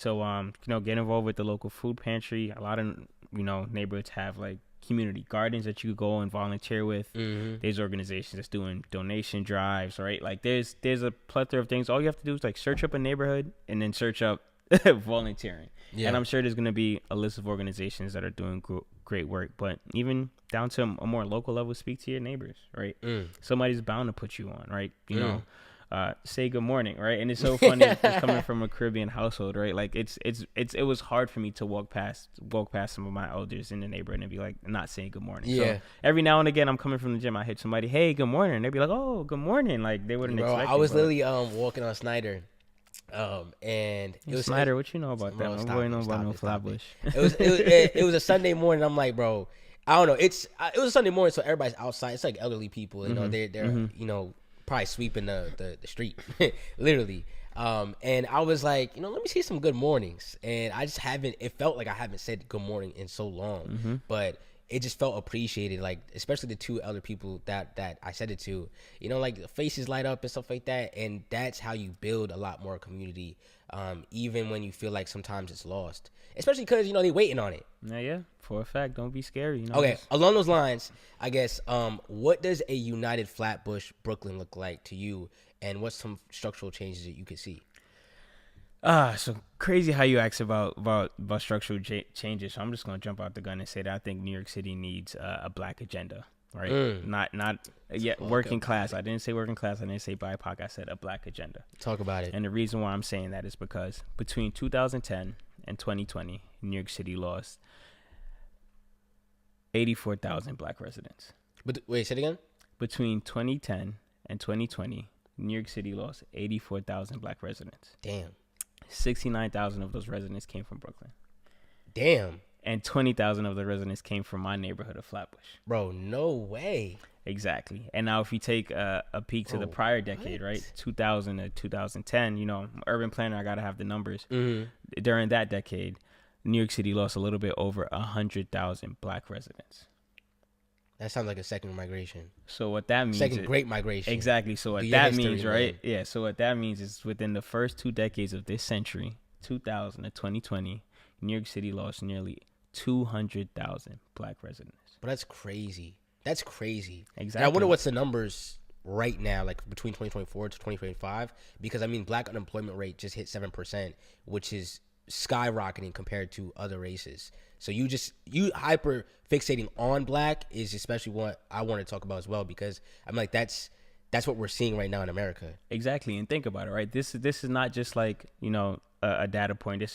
So, get involved with the local food pantry. A lot of, neighborhoods have like community gardens that you could go and volunteer with. There's organizations that's doing donation drives, right? Like there's a plethora of things. All you have to do is like search up a neighborhood and then search up volunteering. Yeah. And I'm sure there's going to be a list of organizations that are doing great work, but even down to a more local level, speak to your neighbors, right? Somebody's bound to put you on, right? Say good morning, right? And it's so funny just coming from a Caribbean household, right? Like it was hard for me to walk past some of my elders in the neighborhood and be like not saying good morning. Yeah. So every now and again, I'm coming from the gym, I hit somebody, hey, good morning, and they'd be like, oh, good morning, like they wouldn't expect. I was literally walking on Snyder. And it was Snyder. What you know about that? I'm going on about no Flatbush. It was a Sunday morning. I'm like, bro, I don't know. It was a Sunday morning, so everybody's outside. It's like elderly people, they're probably sweeping the street, literally. And I was like, let me see some good mornings. And I just haven't. It felt like I haven't said good morning in so long, but it just felt appreciated, like especially the two elder people that I said it to, like the faces light up and stuff like that. And that's how you build a lot more community, even when you feel like sometimes it's lost, especially because they waiting on it. Yeah, for a fact. Don't be scary. Okay, along those lines, I guess, what does a united Flatbush Brooklyn look like to you, and what's some structural changes that you could see? So crazy how you asked about structural changes. So I'm just gonna jump out the gun and say that I think New York City needs a black agenda, right? Not yet working class. I didn't say working class. I didn't say BIPOC. I said a black agenda. Talk about it. And the reason why I'm saying that is because between 2010 and 2020, New York City lost 84,000 black residents. But wait, say it again. Between 2010 and 2020, New York City lost 84,000 black residents. Damn. 69,000 of those residents came from Brooklyn. Damn. And 20,000 of the residents came from my neighborhood of Flatbush. Bro, no way. Exactly. And now if you take a peek to the prior decade, right? 2000 to 2010, urban planner, I got to have the numbers. During that decade, New York City lost a little bit over 100,000 black residents. That sounds like a second migration. So what that means second great migration. Exactly. So what that means, right? Yeah. So what that means is within the first 2 decades of this century, 2000 to 2020, New York City lost nearly 200,000 black residents. But that's crazy. That's crazy. Exactly. And I wonder what's the numbers right now, like between 2024 to 2025, because black unemployment rate just hit 7%, which is skyrocketing compared to other races. So you hyper fixating on black is especially what I want to talk about as well, because I'm like, that's what we're seeing right now in America. Exactly. And think about it, right? This is not just like, a data point. This